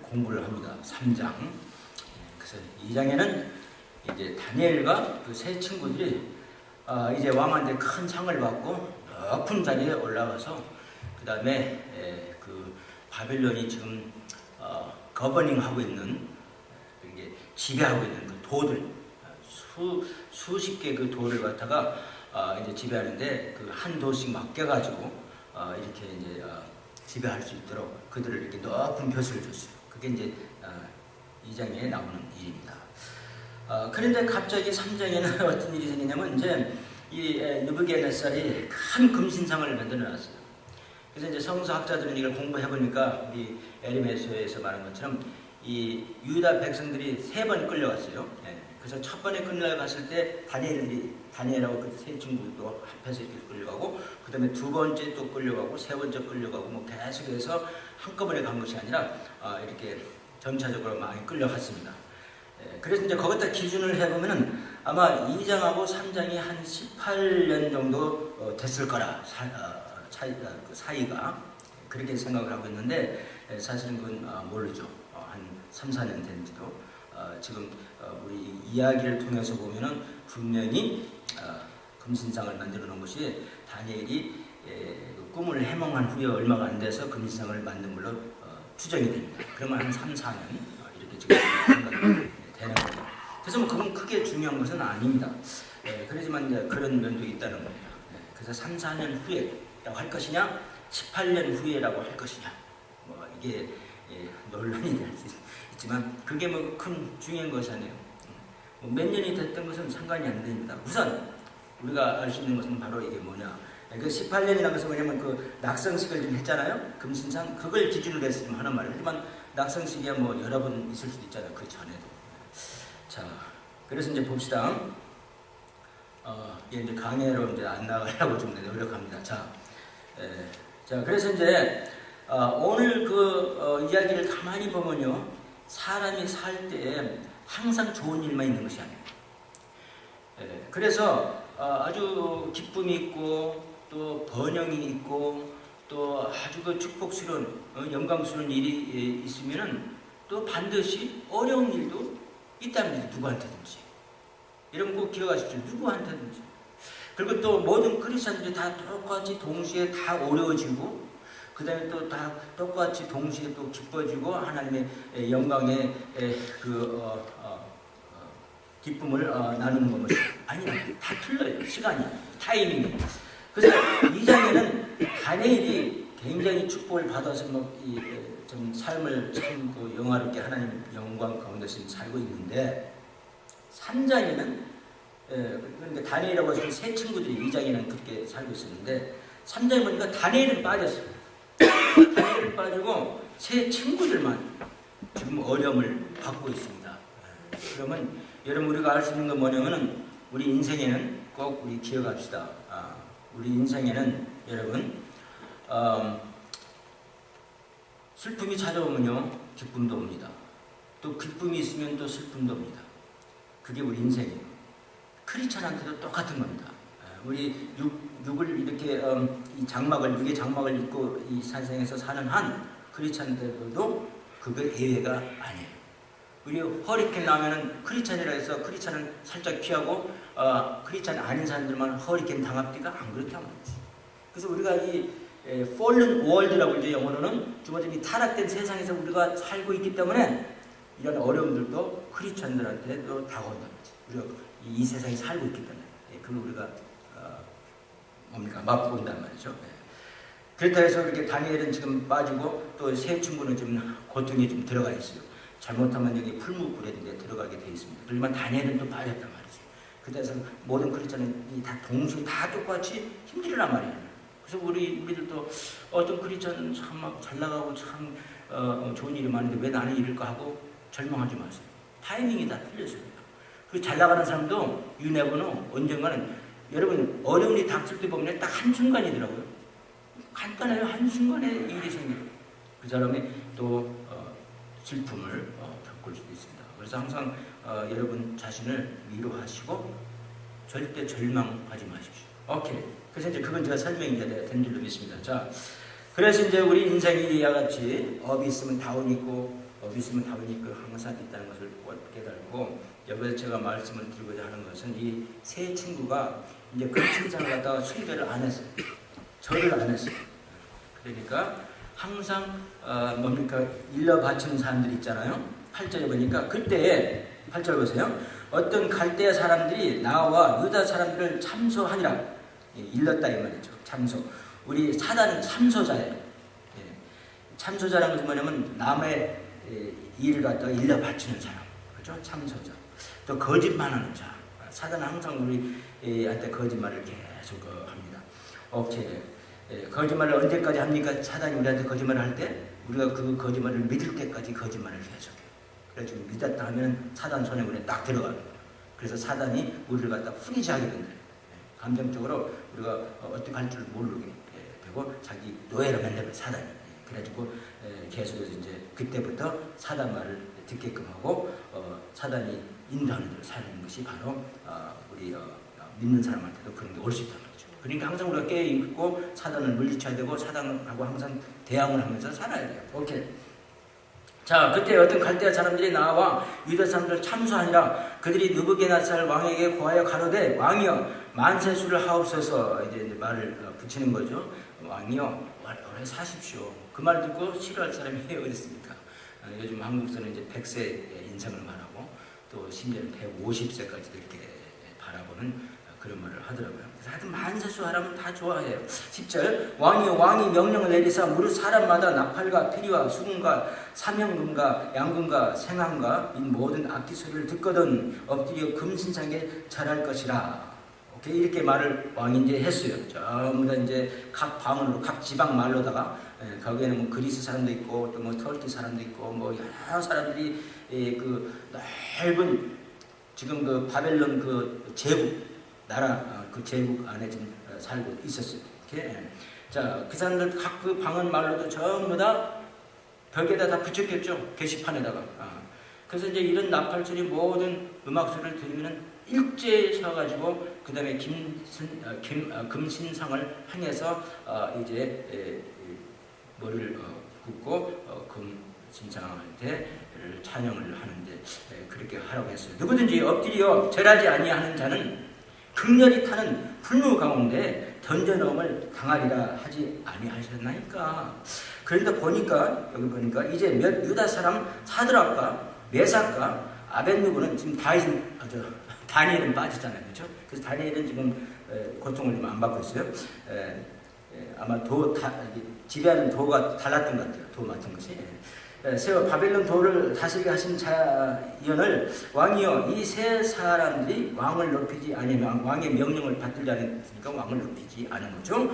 공부를 합니다. 3장. 그래서 2장에는 이제 다니엘과 그 세 친구들이 이제 왕한테 큰 상을 받고 높은 자리에 올라가서 그 다음에 그 바벨론이 지금 거버닝하고 있는 이게 지배하고 있는 그 도들 수십 개 그 도를 갖다가 이제 지배하는데 그 한 도씩 맡겨가지고 이렇게 이제 지배할 수 있도록 그들을 이렇게 높은 벼슬을 줬어요. 그게 이제 2장에 나오는 일입니다. 그런데 갑자기 3장에는 어떤 일이 생기냐면 이제 이 느부갓네살이 큰 금신상을 만들어 놨어요. 그래서 이제 성서학자들은 이걸 공부해 보니까 우리 에르메소에서 말한 것처럼 이 유다 백성들이 3번 끌려갔어요. 그래서 첫 번에 끌려갔을 때 다니엘하고 그 세 친구도 합해서 이렇게 끌려가고, 그 다음에 두 번째 또 끌려가고, 세 번째 끌려가고, 뭐 계속해서 한꺼번에 간 것이 아니라 이렇게 점차적으로 많이 끌려갔습니다. 그래서 이제 거기다 기준을 해보면은 아마 2장하고 3장이 한 18년 정도 됐을 거라, 그 사이가 그렇게 생각을 하고 있는데 사실은 그건 모르죠. 한 3, 4년 된지도. 지금 우리 이야기를 통해서 보면은 분명히 금신상을 만들어 놓은 것이 다니엘이 꿈을 해몽한 후에 얼마가 안 돼서 금신상을 만든 걸로 추정이 됩니다. 그러면 한 3, 4년 이렇게 지금 생각이 되는 거죠. 그래서 뭐 그건 크게 중요한 것은 아닙니다. 그렇지만 이제 그런 면도 있다는 겁니다. 그래서 3, 4년 후에라고 할 것이냐, 18년 후에라고 할 것이냐, 뭐 이게 논란이 될 수 있지만 그게 뭐 큰 중요한 것이 아니에요. 몇 년이 됐던 것은 상관이 안 됩니다. 우선 우리가 알 수 있는 것은 바로 이게 뭐냐, 그 18년이라는 것은 뭐냐면 그 낙성식을 좀 했잖아요. 금신상 그걸 기준으로 해서 좀 하는 말이에요. 하지만 낙성식이야 뭐 여러 번 있을 수도 있잖아요. 그 전에도. 자, 그래서 이제 봅시다. 이제 강의로 이제 안 나가려고 좀 노력합니다. 자, 그래서 이제 오늘 그 이야기를 가만히 보면요, 사람이 살 때 항상 좋은 일만 있는 것이 아니에요. 그래서 아주 기쁨이 있고 또 번영이 있고 또 아주 그 축복스러운 영광스러운 일이 있으면은 또 반드시 어려운 일도 있다는 거죠. 누구한테든지. 여러분 꼭 기억하십시오. 누구한테든지. 그리고 또 모든 크리스천들이 다 똑같이 동시에 다 어려워지고 그 다음에 또 다 똑같이 동시에 또 기뻐지고 하나님의 영광의 기쁨을 나누는 것이 아니라 다 틀려요. 시간이, 타이밍이. 그래서 이 장에는 다니엘이 굉장히 축복을 받아서 좀 삶을 참 그 영화롭게 하나님 영광 가운데서 살고 있는데 3장에는 그러니까 다니엘이라고 하시는 세 친구들이 2장에는 그렇게 살고 있었는데 3장에 보니까 다니엘은 빠졌어요. 다니엘은 빠지고 세 친구들만 지금 어려움을 받고 있습니다. 그러면 여러분 우리가 알 수 있는 건 뭐냐면은 우리 인생에는 꼭 우리 기억합시다. 우리 인생에는 여러분 슬픔이 찾아오면요 기쁨도 옵니다. 또 기쁨이 있으면 또 슬픔도 옵니다. 그게 우리 인생이에요. 크리스천한테도 똑같은 겁니다. 우리 육을 이렇게 육의 장막을 입고 이 세상에서 사는 한 크리스천들도 그거 예외가 아니에요. 우리 허리케인 나면은 크리스천이라 해서 크리스천은 살짝 피하고 크리스천 아닌 사람들만 허리케인 당합니까? 안 그렇단 말이지. 그래서 우리가 이 fallen world라고 이제 영어로는 주어진 타락된 세상에서 우리가 살고 있기 때문에 이런 어려움들도 크리스천들한테도 다가온단 말이지. 우리가 이 세상에 살고 있기 때문에 그걸 우리가 맞고 온단 말이죠. 그렇다 해서 이렇게 다니엘은 지금 빠지고 또 세 친구는 지금 고통에 좀 들어가 있어요. 잘못하면 여기 풀무불에 들어가게 돼 있습니다. 그러면 다니엘은 또 빠졌단 말이지. 그래서 모든 크리스천은 다 동시에 다 똑같이 힘들란 말이에요. 그래서 우리들도 어떤 크리스천은 참 막 잘 나가고 참 좋은 일이 많은데 왜 나는 이럴까 하고 절망하지 마세요. 타이밍이 다 틀렸어요. 그 잘 나가는 사람도 유네버는 언젠가는 여러분 어려움이 닥칠 때 보면 딱 한순간이더라고요. 간단해요. 한순간에 일이 생겨요. 그 사람이 또 슬픔을 겪을 수도 있습니다. 그래서 항상 여러분 자신을 위로하시고 절대 절망하지 마십시오. 오케이. 그래서 이제 그건 제가 설명이 된 줄로 믿습니다. 자, 그래서 이제 우리 인생이 이와 같이 업이 있으면 다운이 있고 믿음은 다분히 항상 있다는 것을 깨달고, 여기서 제가 말씀을 드리고자 하는 것은 이 세 친구가 이제 금신상을 갖다가 숭배를 안 했어요. 절을 안 했어요. 그러니까 항상 뭡니까? 일러 바치는 사람들이 있잖아요. 8절에 보니까 그때에 8절 보세요. 어떤 갈대아 사람들이 나와 유다 사람들을 참소하니라. 일렀다 이 말이죠. 참소. 우리 사단은 참소자예요. 참소자라는 것은 뭐냐면 남의 일을 갖다가 일러 바치는 사람. 그죠? 참소자. 또 거짓말하는 자. 사단은 항상 우리한테 거짓말을 계속 합니다. 오케이. 거짓말을 언제까지 합니까? 사단이 우리한테 거짓말을 할 때 우리가 그 거짓말을 믿을 때까지 거짓말을 계속해요. 그래서 믿었다 하면 사단 손에 우리가 딱 들어갑니다. 그래서 사단이 우리를 갖다 후리지하게 된다. 감정적으로 우리가 어떻게 할 줄 모르게 되고 자기 노예로 만들어요. 사단이. 그래가지고 계속해서 이제 그때부터 사단 말을 듣게끔 하고 사단이 인도하는 대로 사는 것이 바로 우리 믿는 사람한테도 그런 게 올 수 있다는 거죠. 그러니까 항상 우리가 깨어있고 사단을 물리쳐야 되고 사단하고 항상 대항을 하면서 살아야 돼요. 오케이. 자, 그때 어떤 갈대아 사람들이 나와 유다 사람들을 참소하니라. 그들이 느부갓네살 왕에게 고하여 가로되 왕이여 만세수를 하옵소서. 이제 말을 붙이는 거죠. 왕이여 오래 사십시오. 그 말 듣고 싫어할 사람이 어디 있습니까? 요즘 한국에서는 이제 100세 인생을 말하고 또 심지어는 150세까지도 이렇게 바라보는 그런 말을 하더라고요. 그래서 하여튼 만세수 하라면 다 좋아해요. 10절 왕이 명령을 내리사 무릇 사람마다 나팔과 피리와 수금과 삼형금과 양금과 생황과 이 모든 악기 소리를 듣거든 엎드려 금신상에 절할 것이라. 오케이, 이렇게 말을 왕이 이제 했어요. 전부 다 이제 각 방언으로 각 지방 말로다가 거기에는 뭐 그리스 사람도 있고 또 뭐 터키 사람도 있고 뭐 여러 사람들이 그 넓은 지금 그 바벨론 그 제국 나라 그 제국 안에 지금 살고 있었어요. 이렇게. 자, 그 사람들 각 그 방언 말로도 전부 다 벽에다 다 붙였겠죠. 게시판에다가. 그래서 이제 이런 나팔 소리 모든 음악 소리를 들으면은 일제에 서가지고 그 다음에 금신상을 향해서 이제 머리를 굽고 금신상한테 찬양을 하는데 그렇게 하라고 했어요. 누구든지 엎드려 절하지 아니하는 자는 극렬히 타는 불무 가운데 던져넣음을 당하리라 하지 아니하셨나이까. 그런데 보니까 여기 보니까 이제 몇 유다 사람 사드락과 메삭과 아벳느고는 지금 다니엘은 빠졌잖아요. 그렇죠? 그래서 다니엘은 지금 고통을 좀 안 받고 있어요. 아마 지배하는 도가 달랐던 것 같아요. 도 맡은 것이. 세워 바벨론 도를 다스리게 하신 자연을 왕이여 이 세 사람들이 왕을 높이지 아니면 왕의 명령을 받들지 않으니까 왕을 높이지 않은 거죠.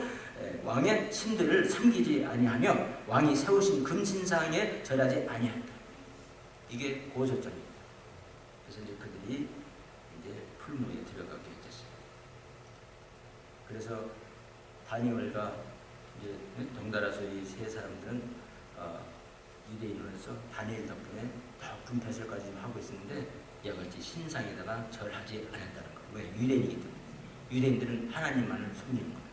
왕의 신들을 섬기지 아니하며 왕이 세우신 금신상에 절하지 아니한다. 이게 고소장입니다. 그래서 이제 그들이 풀무에 들어가게 됐어요. 그래서 다니엘과 이제 덩달아서 이 세 사람들은 유대인으로서 다니엘 덕분에 더 분패설까지 하고 있었는데 이와 같이 신상에다가 절하지 않았다는 거예요. 왜? 유대인이기 때문에. 유대인들은 하나님만을 섬기는 거예요.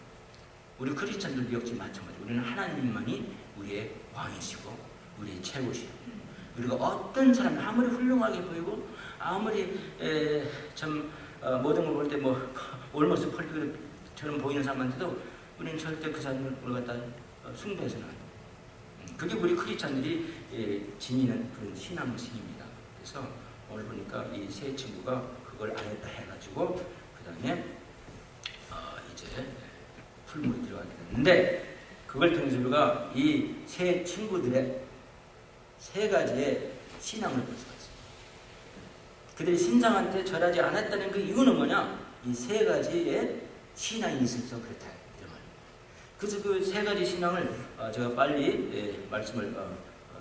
우리 크리스찬들도 역시 마찬가지로 우리는 하나님만이 우리의 왕이시고 우리의 최고시고 우리가 어떤 사람 아무리 훌륭하게 보이고 아무리 모든 걸 볼 때 뭐 올모스 펄트처럼 보이는 사람한테도 우리는 절대 그 사람을 갖다 숭배해서는 안 돼요. 그게 우리 크리스찬들이 지니는 그런 신앙신입니다. 그래서 오늘 보니까 이 세 친구가 그걸 안 했다 해가지고 그 다음에 이제 풀무에 들어가게 됐는데 그걸 통해서 우리가 이 세 친구들의 세 가지의 신앙을 볼 수가 있어요. 그들이 신상한테 절하지 않았다는 그 이유는 뭐냐? 이 세 가지의 신앙이 있어서 그렇다. 이런 말입니다. 그래서 그 세 가지 신앙을 제가 빨리 말씀을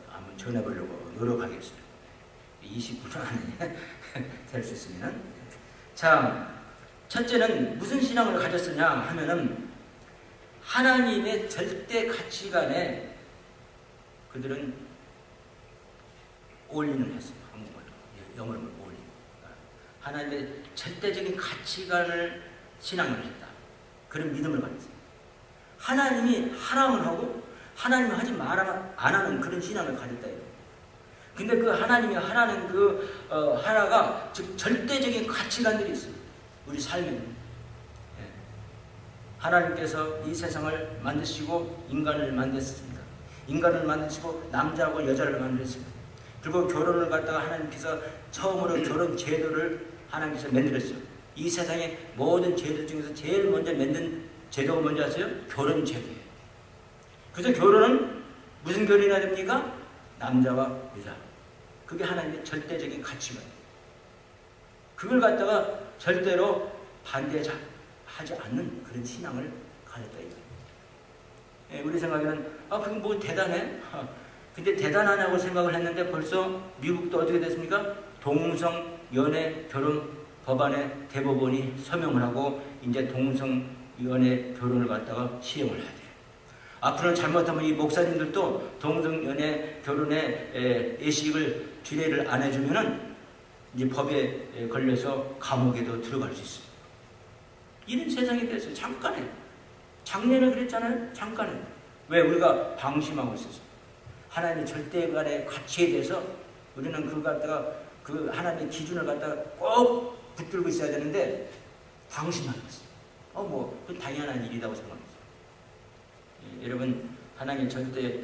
한번 전해보려고 노력하겠습니다. 20분 안에 될 수 있으면. 자, 첫째는 무슨 신앙을 가졌느냐 하면은 하나님의 절대 가치관에 그들은 올인을 했어요. 한국말로. 영어로 올인. 하나님의 절대적인 가치관을 신앙을 했다. 그런 믿음을 가졌어요. 하나님이 하라면 하고 하나님이 하지 안 하는 그런 신앙을 가졌다. 근데 그 하나님이 하나는 하나가 즉 절대적인 가치관들이 있어요. 우리 삶에는. 예. 하나님께서 이 세상을 만드시고 인간을 만드셨습니다. 인간을 만드시고 남자하고 여자를 만드셨습니다. 그리고 결혼을 갖다가 하나님께서 처음으로 결혼 제도를 하나님께서 만들었어요. 이 세상의 모든 제도 중에서 제일 먼저 만든 제도가 뭔지 아세요? 결혼 제도예요. 그래서 결혼은 무슨 결혼이나 됩니까? 남자와 여자. 그게 하나님의 절대적인 가치관이에요. 그걸 갖다가 절대로 반대하지 않는 그런 신앙을 가졌다 이거예요. 예, 우리 생각에는 그건 뭐 대단해? 근데 대단하냐고 생각을 했는데 벌써 미국도 어떻게 됐습니까? 동성 연애 결혼 법안에 대법원이 서명을 하고 이제 동성 연애 결혼을 갖다가 시행을 해야 돼요. 앞으로는 잘못하면 이 목사님들도 동성 연애 결혼에 예식을 주례를 안 해주면은 이제 법에 걸려서 감옥에도 들어갈 수 있습니다. 이런 세상이 됐어요. 잠깐에. 작년에 그랬잖아요. 잠깐에. 왜? 우리가 방심하고 있었어요. 하나님의 절대간의 가치에 대해서 우리는 그걸 갖다가 그 하나님의 기준을 갖다가 꼭 붙들고 있어야 되는데 방심하고 있어요. 그건 당연한 일이라고 생각합니다. 여러분, 하나님의 절대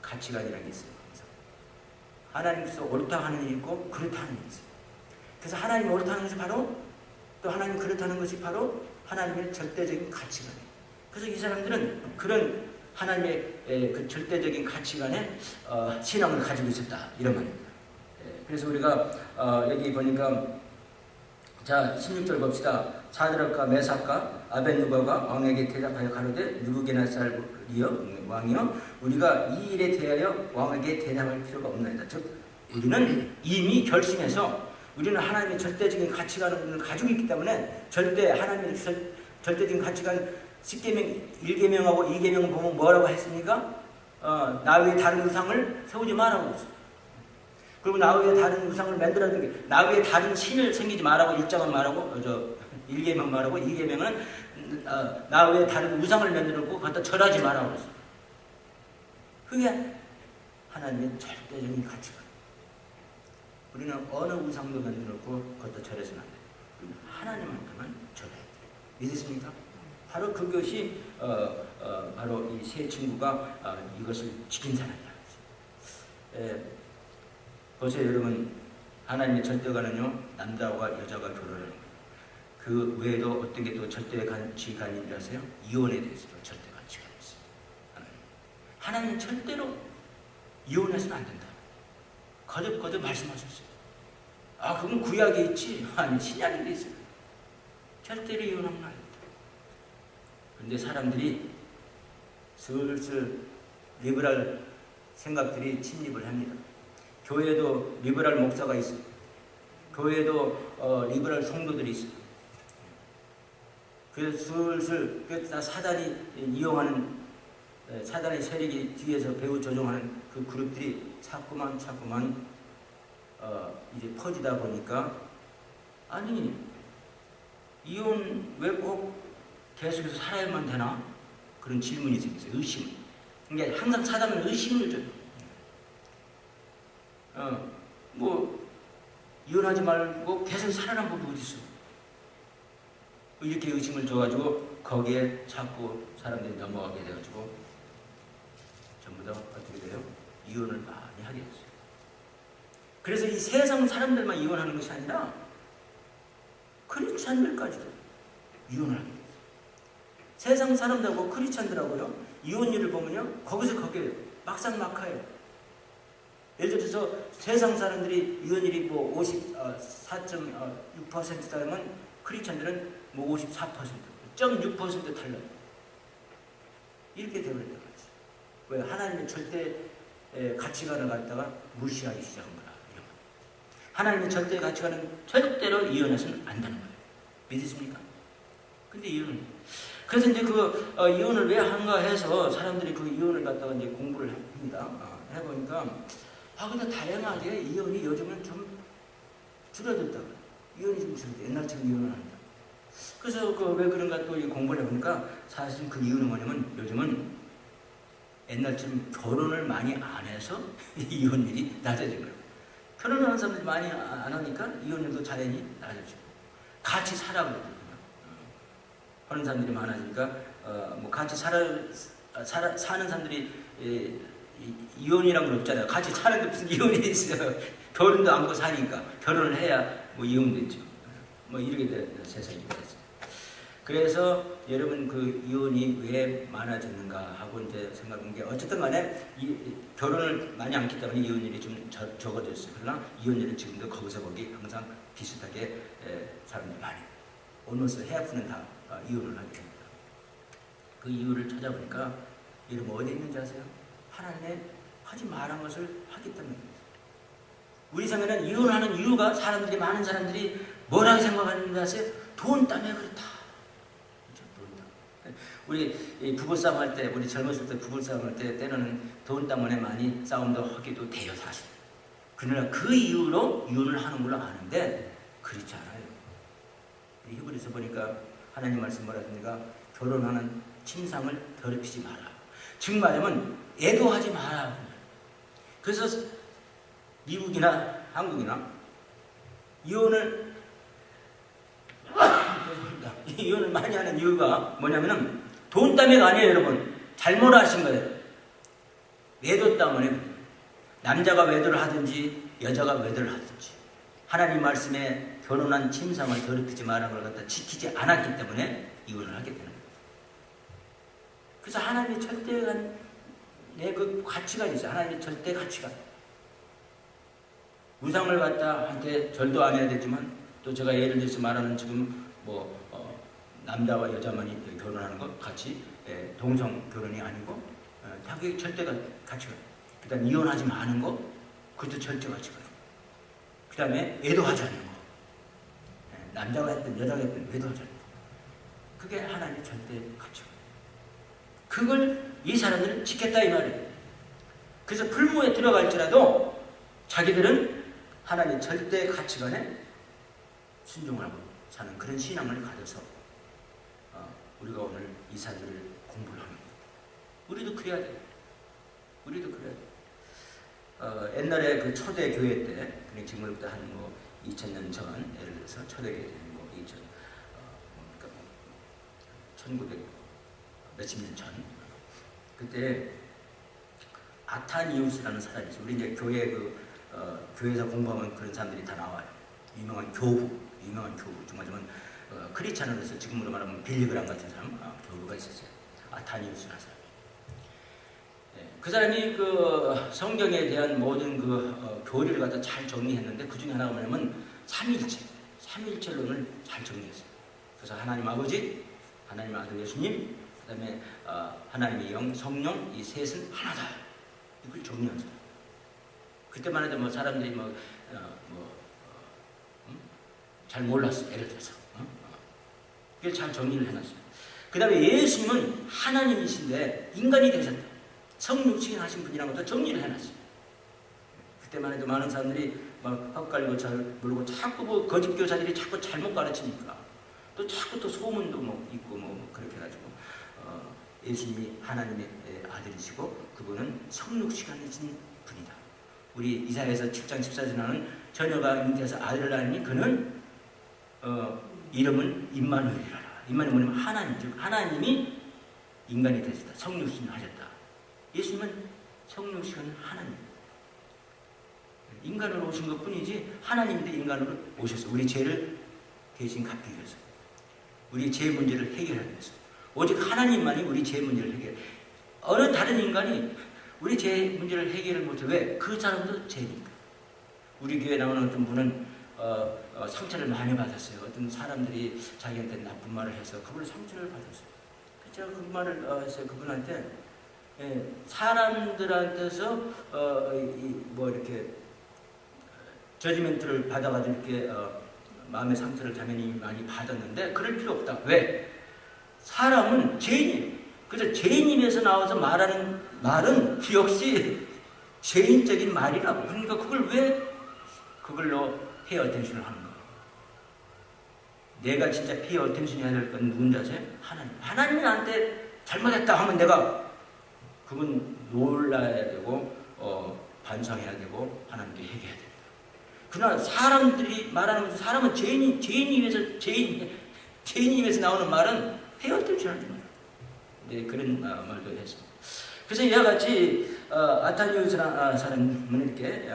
가치관이라는 게 있어요. 하나님께서 옳다 하는 일이 있고 그렇다 하는 일이 있어요. 그래서 하나님이 옳다 하는 것이 바로 또 하나님이 그렇다는 것이 바로 하나님의 절대적인 가치관이에요. 그래서 이 사람들은 그런 하나님의 그 절대적인 가치관에 신앙을 가지고 있었다 이런 말입니다. 그래서 우리가 여기 보니까 자 16절 봅시다. 사드락과 메삭과 아벳느고가 왕에게 대답하여 가로되 느부갓네살이여 왕이여 우리가 이 일에 대하여 왕에게 대답할 필요가 없나이다. 즉 우리는 이미 결심해서 우리는 하나님의 절대적인 가치관을 가지고 있기 때문에 절대 하나님의 절대적인 가치관 10계명 1계명하고 2계명을 보면 뭐라고 했습니까? 나 위에 다른 우상을 세우지 마라고 했어요. 그리고 나 위에 다른 우상을 만들어야 돼. 나 위에 다른 신을 생기지 말라고 1장은 말하고 1계명 말하고 2계명은 나 위에 다른 우상을 만들고 갖다 절하지 말라고 했어요. 그게 하나님의 절대적인 가치관. 우리는 어느 우상도 만들고 갖다 절해서는 안 돼요. 우리는 하나님한테만 절해야 돼요. 믿으십니까? 바로 그것이 바로 이 세 친구가 이것을 지킨 사람이라는 거죠. 보세요 여러분, 하나님의 절대가는요 남자와 여자가 결혼하는 거예요. 그 외에도 어떤 게 또 절대 가치관이 아세요? 이혼에 대해서도 절대 가치관이 있어요. 하나님은 절대로 이혼해서는 안 된다. 거듭 말씀하셨어요. 그건 구약에 있지. 아니 신약에도 있어요. 절대로 이혼하면 안 된다. 그런데 사람들이 슬슬 리버럴 생각들이 침입을 합니다. 교회에도 리버럴 목사가 있어요. 교회에도 리버럴 성도들이 있어요. 그래서 슬슬 사단이 이용하는 사단의 세력이 뒤에서 배후 조종하는 그 그룹들이 자꾸만 이제 퍼지다 보니까 아니 이혼 왜 꼭 계속해서 살아야만 되나? 그런 질문이 생겼어요. 의심. 그러니까 항상 사단은 의심을 줘요. 이혼하지 말고 계속 살아난 법이 어디 있어? 이렇게 의심을 줘가지고 거기에 자꾸 사람들이 넘어가게 돼가지고 전부 다 어떻게 돼요? 이혼을 많이 하게 됐어요. 그래서 이 세상 사람들만 이혼하는 것이 아니라 크리스찬들까지도 이혼을 하게 됐어요. 세상 사람들하고 크리스찬들하고요 이혼율을 보면요 거기서 거기에요. 막상막하예요. 예를 들어서 세상 사람들이 이혼율이 뭐 54.6%다면 크리스찬들은 뭐 54%, 0.6% 달라요. 이렇게 되어버렸단 말이죠. 왜? 하나님의 절대 가치관을 갖다가 무시하기 시작한 거라. 하나님의 절대 가치관은 절대로 이혼해서는 안 되는 거예요. 믿으십니까? 근데 그래서 이제 이혼을 왜 한가 해서 사람들이 그 이혼을 갖다가 이제 공부를 합니다. 해보니까 근데 다양하게 이혼이 요즘은 좀 줄어들다. 이혼이 좀 줄어들다. 옛날처럼 이혼을 한다. 그래서 왜 그런가 또 공부를 해보니까 사실 그 이유는 뭐냐면 요즘은 옛날처럼 결혼을 많이 안 해서 이혼율이 낮아진 거예요. 결혼하는 사람들이 많이 안 하니까 이혼율도 자연히 낮아지고, 같이 살아보고 하는 사람들이 많아지니까 뭐 같이 사는 사람들이 이혼이란 건 없잖아요. 같이 사는데 무슨 이혼이 있어요. 결혼도 안 하고 사니까 결혼을 해야 뭐 이혼됐죠. 뭐 이렇게 된 세상이 됐어요. 그래서 여러분 그 이혼이 왜 많아졌는가 하고 이제 생각한 게, 어쨌든 간에 결혼을 많이 안 했기 때문에 이혼율이 좀 적어졌어요. 그러나 이혼율은 지금도 거기서 거기 항상 비슷하게 사람들이 많이, almost half는 다 이혼을 하게 됩니다. 그 이유를 찾아보니까 여러분 어디 있는지 아세요? 하나님의 하지 말한 것을 하기 때문입니다. 우리 생각에는 이혼하는 이유가, 사람들이, 많은 사람들이 뭐라고 생각하는지 아세요? 돈 때문에 그렇다. 우리 부부싸움 할 때, 우리 젊었을 때 부부싸움 할 때는 돈 때문에 많이 싸움도 하기도 돼요, 사실. 그러나 그 이유로 이혼을 하는 걸로 아는데 그렇지 않아요. 히브리서 보니까 하나님 말씀 뭐라 합니까? 결혼하는 침상을 더럽히지 마라. 즉 말하면 애도하지 마라. 그래서 미국이나 한국이나 이혼을 많이 하는 이유가 뭐냐면은 돈 때문에가 아니에요, 여러분. 잘못 아신 거예요. 외도 때문에. 남자가 외도를 하든지 여자가 외도를 하든지 하나님 말씀에 결혼한 침상을 더럽히지 말라는 걸 갖다 지키지 않았기 때문에 이혼을 하게 되는 거예요. 그래서 하나님의 절대한 그 가치가 있어요. 하나님의 절대 가치가. 우상을 갖다 한테 절도 안 해야 되지만, 또 제가 예를 들어서 말하는 지금 뭐 남자와 여자만이 결혼하는 것 같이 동성 결혼이 아니고 자기 절대가 가치가. 그다음 이혼하지 마는 거, 그것도 절대 가치가. 그다음에 애도하지 않는 거. 남자가 했든 여자가 했든 애도하지 않는 거. 그게 하나님의 절대 가치가. 그걸 이 사람들은 지켰다 이 말이에요. 그래서 불모에 들어갈지라도 자기들은 하나님의 절대 가치관에 순종을 하고 사는 그런 신앙을 가져서 우리가 오늘 이 사실을 공부를 합니다. 우리도 그래야 돼요. 우리도 그래야 돼요. 옛날에 그 초대 교회 때, 지금으로부터 한 뭐 2000년 전, 예를 들어서 초대 교회 때는 뭐 1900 몇십 년 전, 그때 아타니우스라는 사람이 있어요. 우리 이제 교회 교회에서 공부하면 그런 사람들이 다 나와요. 유명한 교부, 정말 크리스찬으로서 지금으로 말하면 빌리그람 같은 사람, 교부가 있었어요. 아타니우스라는 사람이. 그 사람이 그 성경에 대한 모든 그 교리를 갖다 잘 정리했는데, 그 중에 하나가 뭐냐면 삼일체론을 잘 정리했어요. 그래서 하나님 아버지, 하나님 아들 예수님, 그다음에 하나님의 영, 성령, 이 셋은 하나다. 이걸 정리한 사람. 그때만 해도 뭐 사람들이 잘 몰랐어, 예를 들어서. 그걸 잘 정리를 해놨어요. 그 다음에 예수님은 하나님이신데 인간이 되셨다. 성육신 하신 분이라는 것도 정리를 해놨어요. 그때만 해도 많은 사람들이 막 헛갈리고 잘 모르고 자꾸 뭐 거짓 교사들이 자꾸 잘못 가르치니까 또 자꾸 또 소문도 뭐 있고 뭐 그렇게 해가지고 예수님이 하나님의 아들이시고 그분은 성육신하신 분이다. 우리 이사야서 7장 14절에는 처녀가 잉태해서 아들을 낳으니 그는 이름은 임마누엘이라. 임마누엘이 뭐냐면 하나님, 즉 하나님이 인간이 되셨다. 성육신을 하셨다. 예수님은 성육신은 하나님. 인간으로 오신 것 뿐이지 하나님인데 인간으로 오셔서 우리 죄를 대신 갚기 위해서, 우리 죄 문제를 해결하기 위해서. 오직 하나님만이 우리 죄 문제를 해결해. 어느 다른 인간이 우리 죄 문제를 해결을 못해. 왜? 그 사람도 죄니까. 우리 교회 나오는 어떤 분은 상처를 많이 받았어요. 어떤 사람들이 자기한테 나쁜 말을 해서 그분을 상처를 받았어요. 제가 그 말을 했어요. 그분한테 사람들한테서 뭐 이렇게 저지멘트를 받아가지고 이렇게 마음의 상처를 당연히 많이 받았는데 그럴 필요 없다. 왜? 사람은 죄인이에요. 그래서 죄인임에서 나와서 말하는 말은 역시 죄인적인 말이라고. 그러니까 그걸 왜 그걸로 페어 어텐션을 하는 거예요? 내가 진짜 페어 어텐션이 해야 될 건 누군지 아세요? 하나님. 하나님이 나한테 잘못했다 하면 내가 그건 놀라야 되고 반성해야 되고 하나님께 회개해야 됩니다. 그러나 사람들이 말하는 것은 사람은 죄인이 입에서 나오는 말은 헤어질 줄 알지 말라. 네, 그런 말도 했습니다. 그래서 이와 같이 아타니우스라는 사람은 이렇게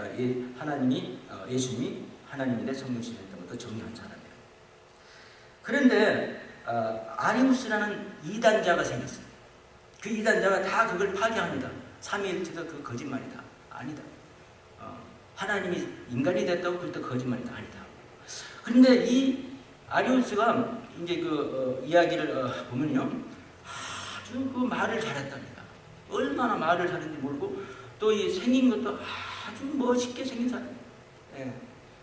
하나님이 예수님이 하나님인데 성령신 했던 것도 정리한 사람이에요. 그런데 아리우스라는 이단자가 생겼어요. 그 이단자가 다 그걸 파괴합니다. 삼위일체도 그 거짓말이다. 아니다. 하나님이 인간이 됐다고 그것도 거짓말이다. 아니다. 그런데 이 아리우스가 이제 그 이야기를 보면요, 아주 그 말을 잘했답니다. 얼마나 말을 잘했는지 모르고 또 이 생긴 것도 아주 멋있게 생긴 사람이에요. 예.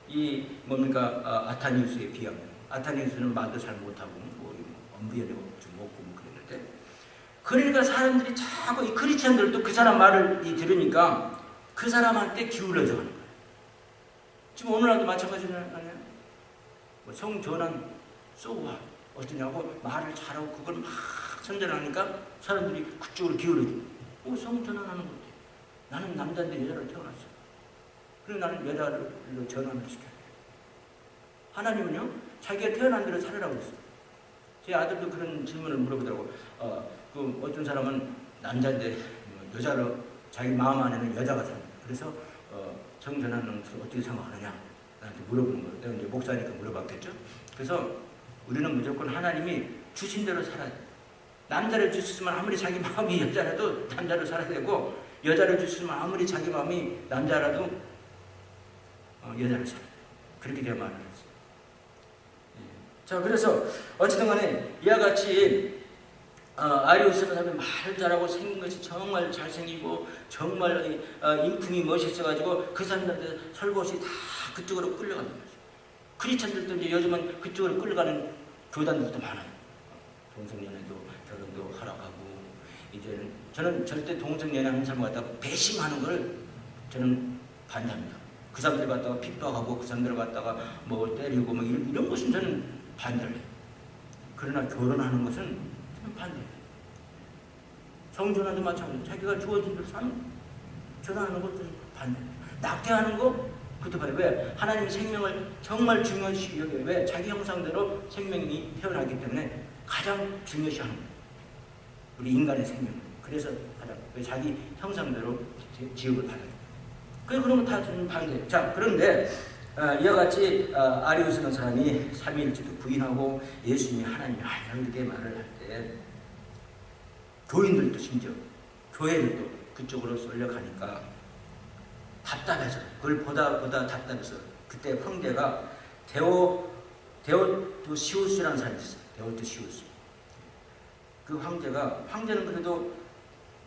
이 뭡니까 아타니우스에 비하면 아타니우스는 말도 잘 못하고 뭐 엄부연하고 좀 먹고 뭐 그랬는데, 그러니까 사람들이 자꾸 이 크리스천들도 그 사람 말을 들으니까 그 사람한테 기울어져 가는 거예요. 지금 오늘날도 마찬가지는 아니에요. 뭐 성전환 쏘와 어떠냐고 말을 잘하고 그걸 막 선전하니까 사람들이 그쪽으로 기울어져. 성전환하는 건데 나는 남자인데 여자를 태어났어. 그래서 나는 여자로 전환을 시켜야 돼. 하나님은요 자기가 태어난 대로 살으라고 했어요. 제 아들도 그런 질문을 물어보더라고. 그 어떤 사람은 남자인데 여자로 자기 마음 안에는 여자가 삽니다. 그래서 성전하는 것을 어떻게 생각하느냐 나한테 물어보는 거예요. 내가 이제 목사니까 물어봤겠죠. 그래서 우리는 무조건 하나님이 주신 대로 살아야 돼. 남자를 주셨으면 아무리 자기 마음이 여자라도 남자로 살아야 되고, 여자를 주셨으면 아무리 자기 마음이 남자라도 여자로 살아야 돼. 그렇게 제가 말을 했어요. 자, 그래서 어쨌든 간에 이와 같이 아리우스는 사람이 말을 잘하고 생긴 것이 정말 잘생기고 정말 인품이 멋있어가지고 그 사람들한테 설것이 다 그쪽으로 끌려가는 거죠. 크리스천들도 이제 요즘은 그쪽으로 끌려가는 교단들도 많아요. 동성연애도 결혼도 하락하고, 이제는 저는 절대 동성연애하는 사람을 갖다가 배신하는 걸 저는 반대합니다. 그 사람들 갖다가 핍박하고 그 사람들 갖다가 뭐 때리고 뭐 이런 것은 저는 반대를 해요. 그러나 결혼하는 것은 저는 반대해요. 성전환도 마찬가지로 자기가 주어진 대로 사는 결혼하는 것도 반대해요. 낙태하는 거 그것도 봐요. 왜? 하나님이 생명을 정말 중요시 여겨요. 왜? 자기 형상대로 생명이 태어나기 때문에 가장 중요시하는 거예요. 우리 인간의 생명. 그래서 가장 왜 자기 형상대로 지옥을 받아요. 그런 거 다 저는 반대해요. 자, 그런데 이와 같이 아리우스라는 사람이 삼위일체도 부인하고 예수님이 하나님이 이렇게 말을 할 때 교인들도 심지어 교회들도 그쪽으로 쏠려가니까 답답해서 그걸 보다 답답해서 그때 황제가 데오도시우스라는 사람이 있어요. 데오도시우스. 그 황제는 그래도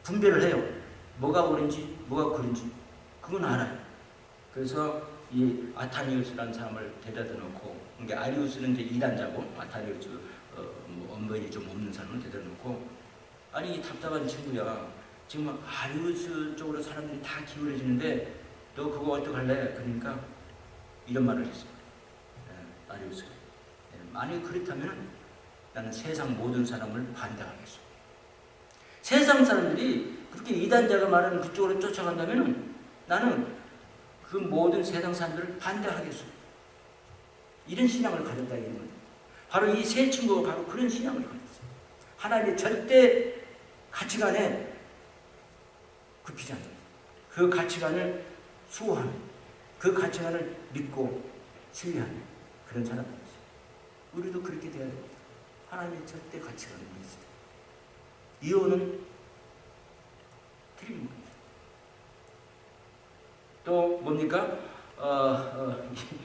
분별을 해요. 뭐가 옳은지 뭐가 그른지 그건 알아요. 그래서 이 아타니우스라는 사람을 데려다 놓고, 그러니까 아리우스는 이제 이단자고 아타니우스 뭐 언변이 좀 없는 사람을 데려다 놓고, 아니 이 답답한 친구야, 지금 아리우스 쪽으로 사람들이 다 기울어지는데 너 그거 어떡할래? 그러니까 이런 말을 했어요. 아리우스가 만약에 그렇다면 나는 세상 모든 사람을 반대하겠어. 세상 사람들이 그렇게 이단자가 말하는 그쪽으로 쫓아간다면 나는 그 모든 세상 사람들을 반대하겠어. 이런 신앙을 가졌다 이런 거예요. 바로 이 세 친구가 바로 그런 신앙을 가졌어요. 하나님의 절대 가치관에 굽히지 않는, 그 가치관을 수호하는, 그 가치관을 믿고 신뢰하는 그런 사람들이죠. 우리도 그렇게 돼야 됩니다. 하나님의 절대 가치관을 믿습니다. 이혼은 틀린 겁니다. 또 뭡니까?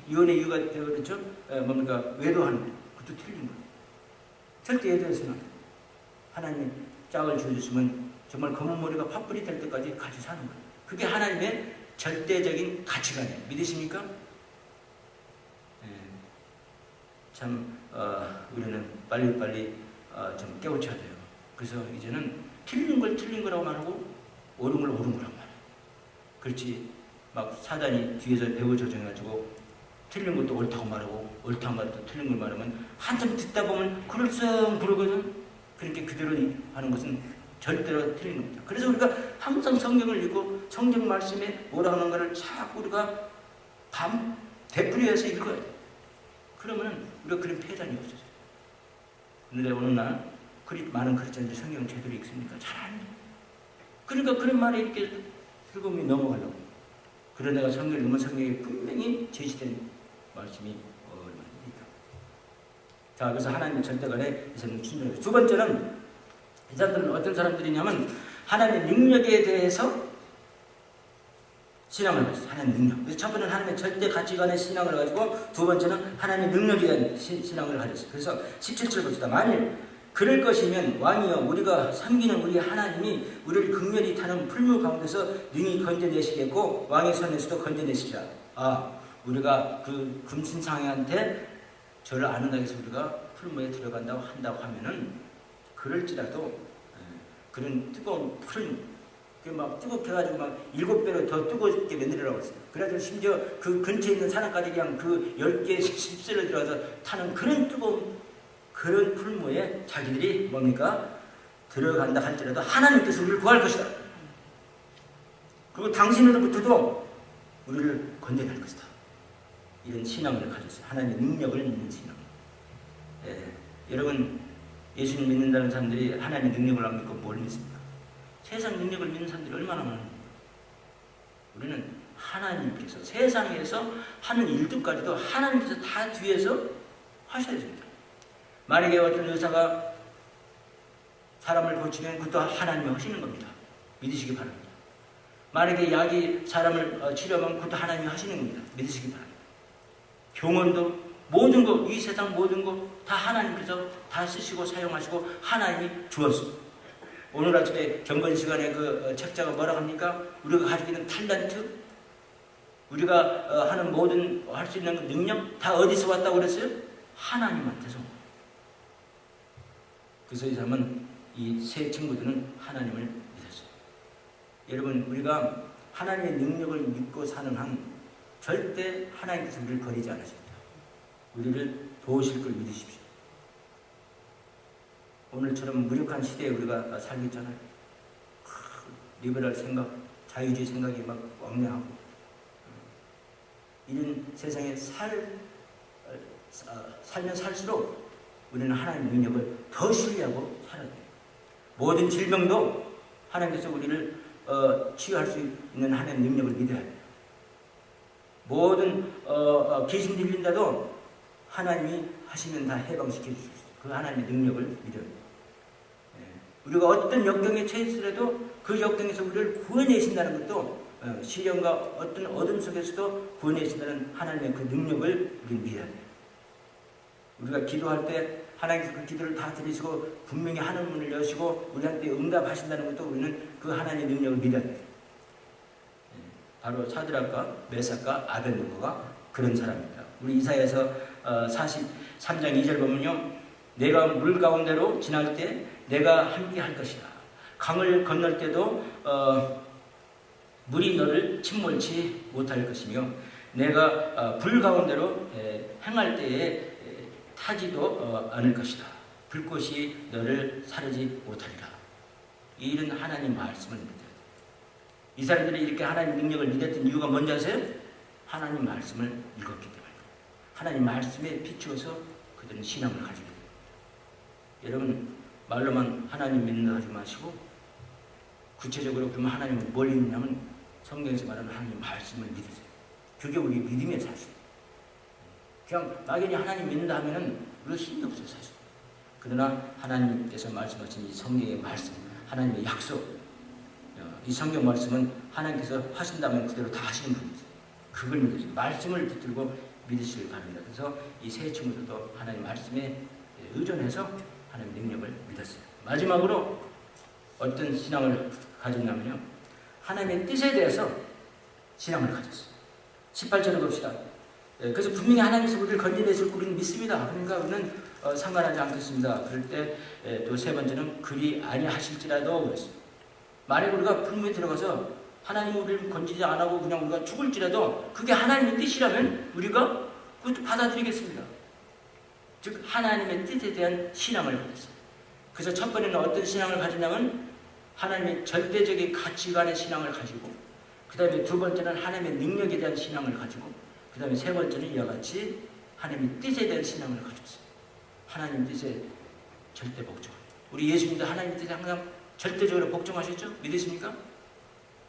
이혼의 이유가 그렇죠? 뭡니까? 외도하는 것. 그것도 틀린 거예요. 절대 외도해서는 안 돼요. 하나님이 짝을 지어주시면 정말 검은 머리가 팥불이 될 때까지 같이 사는 거예요. 그게 하나님의 절대적인 가치관이에요. 믿으십니까? 참 우리는 빨리빨리 좀 깨우쳐야 돼요. 그래서 이제는 틀린 걸 틀린 거라고 말하고 옳은 걸 옳은 거라고 말해요. 그렇지 막 사단이 뒤에서 배우 조정해가지고 틀린 것도 옳다고 말하고 옳다고 말해도 틀린 걸 말하면 한참 듣다 보면 그럴싸한 그러거든. 그렇게 그대로 하는 것은 절대로 틀린 겁니다. 그래서 우리가 항상 성경을 읽고 성경 말씀에 뭐라 하는가를 자꾸 우리가 되풀이해서 읽어야 돼요. 그러면 우리가 그런 폐단이 없어져요. 오늘의 어느 날 많은 크리스천들이 성경 제대로 읽습니까? 잘 안 읽어요. 그러니까 그런 말에 이렇게 슬픔이 넘어가려고. 그런 내가 성경을 읽으면 성경에 분명히 제시된 말씀이 얼마입니까? 자, 그래서 하나님의 절대간에 이 사람은 순종해요. 두 번째는 이 사람들은 어떤 사람들이냐면 하나님의 능력에 대해서 신앙을 가지고 하나님의 능력. 그래서 첫 번째는 하나님의 절대 가치관의 신앙을 가지고 두 번째는 하나님의 능력에 대한 신앙을 가졌어요. 그래서 17절 봅시다. 만일 그럴 것이면 왕이여 우리가 섬기는 우리 하나님이 우리를 극렬히 타는 풀무 가운데서 능히 건져내시겠고 왕의 손에서도 건져내시리라. 우리가 그 금신상한테 저를 아는다고 해서 우리가 풀무에 들어간다고 한다고 하면은 그럴지라도 그런 뜨거운 풀은 막 뜨겁게 해가지고 막 7배로 더 뜨겁게 만들으라고 했어요. 그래가지고 심지어 그 근처에 있는 사람까지 그냥 그 10개, 10세를 들어가서 타는 그런 뜨거운 그런 풀무에 자기들이 뭡니까? 들어간다 할지라도 하나님께서 우리를 구할 것이다. 그리고 당신으로부터도 우리를 건져낼 것이다. 이런 신앙을 가졌어요. 하나님의 능력을 믿는 신앙. 여러분 예수님 믿는다는 사람들이 하나님의 능력을 안 믿고 뭘 믿습니까? 세상 능력을 믿는 사람들이 얼마나 많습니까? 우리는 하나님께서 세상에서 하는 일들까지도 하나님께서 다 뒤에서 하셔야 됩니다. 만약에 어떤 의사가 사람을 고치면 그것도 하나님이 하시는 겁니다. 믿으시기 바랍니다. 만약에 약이 사람을 치료하면 그것도 하나님이 하시는 겁니다. 믿으시기 바랍니다. 병원도 모든 거, 이 세상 모든 거 다 하나님께서 다 쓰시고 사용하시고 하나님이 주었습니다. 오늘 아침에 경건 시간에 그 책자가 뭐라고 합니까? 우리가 가지고 있는 탤런트, 우리가 하는 모든 할 수 있는 능력 다 어디서 왔다고 그랬어요? 하나님한테서. 그래서 이 사람은 이 세 친구들은 하나님을 믿었어요. 여러분 우리가 하나님의 능력을 믿고 사는 한 절대 하나님께서 우리를 버리지 않으십니다. 우리를 도우실 걸 믿으십시오. 오늘처럼 무력한 시대에 우리가 살고 있잖아요. 리베럴 생각, 자유주의 생각이 막 왕래하고 이런 세상에 살면 살수록 우리는 하나님의 능력을 더 신뢰하고 살아야 돼요. 모든 질병도 하나님께서 우리를 치유할 수 있는 하나님의 능력을 믿어야 돼요. 모든 귀신 들린다도 하나님이 하시면 다 해방시켜 주실 수 있어요. 그 하나님의 능력을 믿어야 돼요. 우리가 어떤 역경에 처했으라도 그 역경에서 우리를 구원해신다는 것도 시련과 어떤 어둠 속에서도 구원해신다는 하나님의 그 능력을 우리는 믿어야 돼요. 우리가 기도할 때 하나님께서 그 기도를 다 들으시고 분명히 하늘 문을 여시고 우리한테 응답하신다는 것도 우리는 그 하나님의 능력을 믿어야 돼요. 바로 사드락과 메삭과 아벳느고가 그런 사람입니다. 우리 이사야서 43장 2절 보면요. 내가 물 가운데로 지날 때 내가 함께 할 것이다. 강을 건널 때도 물이 너를 침몰치 못할 것이며 내가 불 가운데로 행할 때에 타지도 않을 것이다. 불꽃이 너를 사르지 못하리라. 이런 하나님 말씀을 믿어요. 이 사람들이 이렇게 하나님 능력을 믿었던 이유가 뭔지 아세요? 하나님 말씀을 읽었기 때문에. 하나님 말씀에 비추어서 그들은 신앙을 가지게 돼요. 여러분 말로만 하나님 믿는다 하지 마시고 구체적으로 그러면 하나님을 뭘 믿느냐면 성경에서 말하는 하나님 말씀을 믿으세요. 그게 우리 믿음의 사실. 그냥 막연히 하나님 믿는다 하면은 우리가 힘이 없어요 사실. 그러나 하나님께서 말씀하신 이 성경의 말씀, 하나님의 약속, 이 성경 말씀은 하나님께서 하신다면 그대로 다 하시는 분이세요. 그걸 믿으세요. 말씀을 붙들고 믿으시길 바랍니다. 그래서 이 세 친구들도 하나님 말씀에 의존해서 하나님 능력을 믿었어요. 마지막으로 어떤 신앙을 가졌냐면요. 하나님의 뜻에 대해서 신앙을 가졌어요. 18절을 봅시다. 그래서 분명히 하나님께서 우리를 건져내실 우리는 믿습니다. 그러니까 우리는 상관하지 않겠습니다. 그럴 때 또 세 번째는 그리 아니하실지라도 그랬어요. 만약 우리가 불무에 들어가서 하나님이 우리를 건지지 안 하고 그냥 우리가 죽을지라도 그게 하나님의 뜻이라면 우리가 그것도 받아들이겠습니다. 즉 하나님의 뜻에 대한 신앙을 가졌어요. 그래서 첫 번에는 어떤 신앙을 가졌냐면 하나님의 절대적인 가치관의 신앙을 가지고, 그 다음에 두 번째는 하나님의 능력에 대한 신앙을 가지고, 그 다음에 세 번째는 이와 같이 하나님의 뜻에 대한 신앙을 가졌어요. 하나님 뜻에 절대 복종. 우리 예수님도 하나님 뜻에 항상 절대적으로 복종하셨죠? 믿으십니까?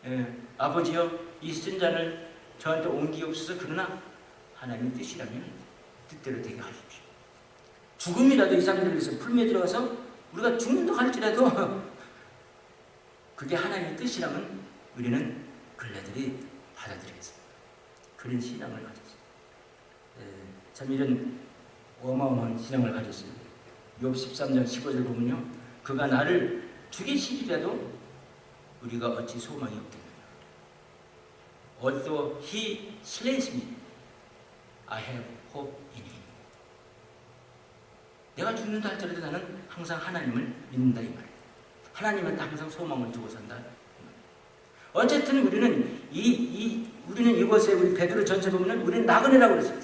예, 아버지여 이 쓴 잔을 저한테 옮기옵소서. 그러나 하나님의 뜻이라면 뜻대로 되게 하십시오. 죽음이라도 이 사람들을 위해서 풀미에 들어가서 우리가 죽는다 할지라도 그게 하나님의 뜻이라면 우리는 글라들이 받아들이겠습니다. 그런 신앙을 가졌어요. 참 이런 어마어마한 신앙을 가졌어요. 욥 13장 15절 보면요, 그가 나를 죽이시리라도 우리가 어찌 소망이 없겠느냐. Although he slays me, I have hope in him. 내가 죽는다 할지라도 나는 항상 하나님을 믿는다 이 말이에요. 하나님한테 항상 소망을 두고 산다. 어쨌든 우리는 우리는 이곳에 우리 베드로전서 보면은 우리는 나그네라고 그랬어요.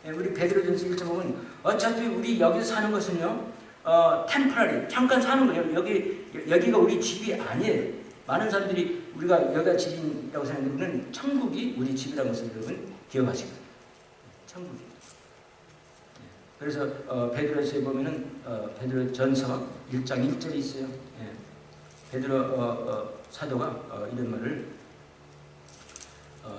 우리 베드로전서 1장 보면 어차피 우리 여기서 사는 것은요, 템포러리 잠깐 사는 거예요. 여기가 우리 집이 아니에요. 많은 사람들이 우리가 여기가 집이라고 생각하는 천국이 우리 집이라는 것을 여러분 기억하시고, 천국이. 그래서 베드로서에 보면은 베드로전서 1장 1절이 있어요. 베드로 사도가 이런 말을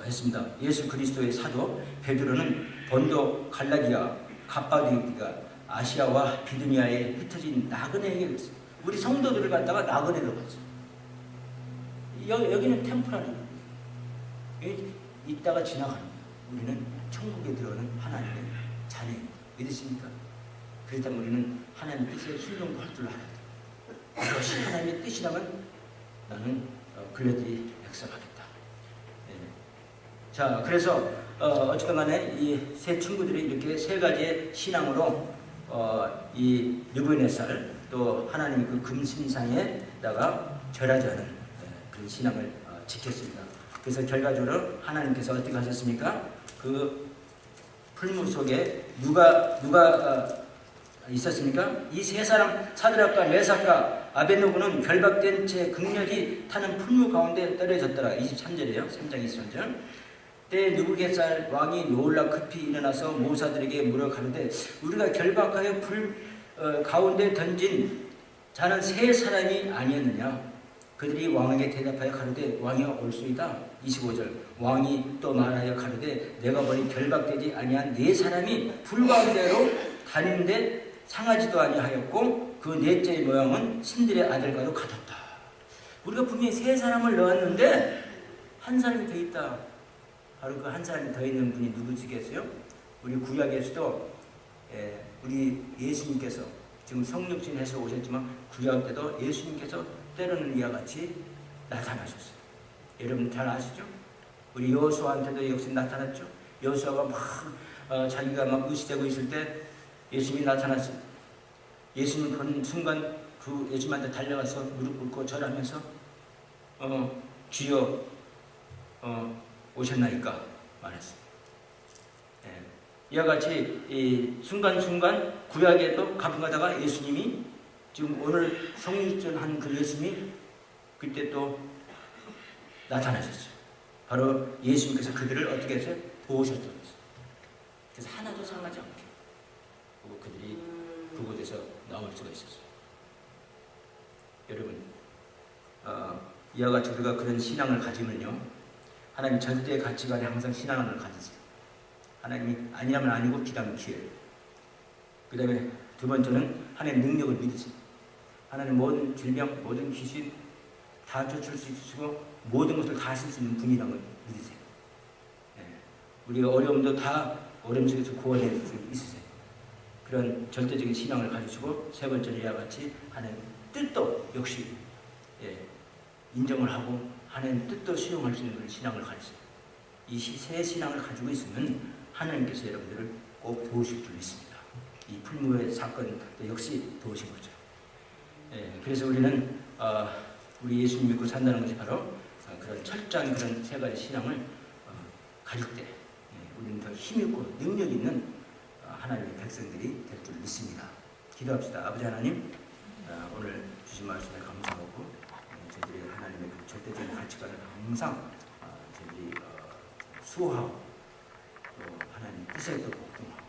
했습니다. 예수 그리스도의 사도 베드로는 본도, 갈라디아, 갑바도기아, 아시아와 비두니아에 흩어진 나그네에게 그랬어요. 우리 성도들을 갖다가 나그네로 갔어요. 여기는 템포라리, 있다가 지나가는 거예요. 우리는 천국에 들어오는 하나님의 자녀입니다. 믿으십니까? 그렇다면 우리는 하나님의 뜻에 순종할 줄 알아야 돼요. 그것이 하나님의 뜻이라면 나는 글라들이 백성하겠다. 자, 그래서 어쨌든 간에 이 세 친구들이 이렇게 세 가지의 신앙으로 이 느부갓네살 또 하나님의 그 금신상에다가 절하지 않은 그 신앙을 지켰습니다. 그래서 결과적으로 하나님께서 어떻게 하셨습니까? 그 풀무 속에 누가 있었습니까? 이 세 사람 사드락과 메삭과 아벳노고는 결박된 채 극렬히 타는 풀무 가운데 떨어졌더라. 23절이에요. 3장 23절. 때 느부갓네살 왕이 놀라 급히 일어나서 모사들에게 물어 가로되 우리가 결박하여 불 가운데 던진 자는 세 사람이 아니었느냐? 그들이 왕에게 대답하여 가로되 왕이여 올소이다. 25절. 왕이 또 말하여 가로되 내가 보니 결박되지 아니한 네 사람이 불 가운데로 다니는데 상하지도 아니하였고 그 넷째의 모양은 신들의 아들과도 같았다. 우리가 분명히 세 사람을 넣었는데 한 사람이 더 있다. 바로 그 한 사람이 더 있는 분이 누구시겠어요? 우리 구약에서도 우리 예수님께서 지금 성육신해서 오셨지만 구약 때도 예수님께서 때로는 이와 같이 나타나셨어요. 여러분 잘 아시죠? 우리 여호수아한테도 역시 나타났죠. 여호수아가 막 자기가 막 의시되고 있을 때 예수님이 나타났어요. 예수님 보는 순간 그 예수님한테 달려가서 무릎 꿇고 절하면서 주여 오셨나이까 말했어요. 이와 같이 이 순간순간 구약에도 가끔가다가 예수님이 지금 오늘 성육전한 그 예수님이 그때 또 나타나셨어요. 바로 예수님께서 그들을 어떻게 해서 도우셨다고 했어요. 그래서 하나도 상하지 않게 그들이 그곳에서 나올 수가 있었어요. 여러분 이와 같이 우리가 그런 신앙을 가지면요, 하나님 절대의 가치관에 항상 신앙을 가지세요. 하나님이 아니라면 아니고 기다면 기회. 그 다음에 두 번째는 하나님의 능력을 믿으세요. 하나님 모든 질병, 모든 귀신 다 쫓을 수 있으시고 모든 것을 다 하실 수 있는 분이라는 걸 믿으세요. 우리가 어려움도 다 어려움 속에서 구원해 수 있으세요. 그런 절대적인 신앙을 가지시고 세 번째는 이와 같이 하나님 뜻도 역시 인정을 하고 하나님 뜻도 수용할 수 있는 신앙을 가지세요. 이 세 신앙을 가지고 있으면 하나님께서 여러분들을 꼭 도우실 줄 믿습니다. 이 풀무의 사건도 역시 도우신 거죠. 그래서 우리는 우리 예수님 믿고 산다는 것이 바로 그런 철저한 그런 세 가지 신앙을 가질 때 우리는 더 힘있고 능력 있는 하나님의 백성들이 될 줄 믿습니다. 기도합시다. 아버지 하나님, 오늘 주신 말씀에 감사하고 저희들의 하나님의 그 절대적인 가치관을 항상 저희들이 수호하고 또 하나님 뜻에 또 복종하고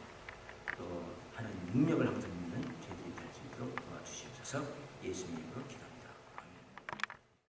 또 하나님 능력을 항상 믿는 저희들이 될 수 있도록 도와주시옵소서. 예수님 이름으로 기도합니다.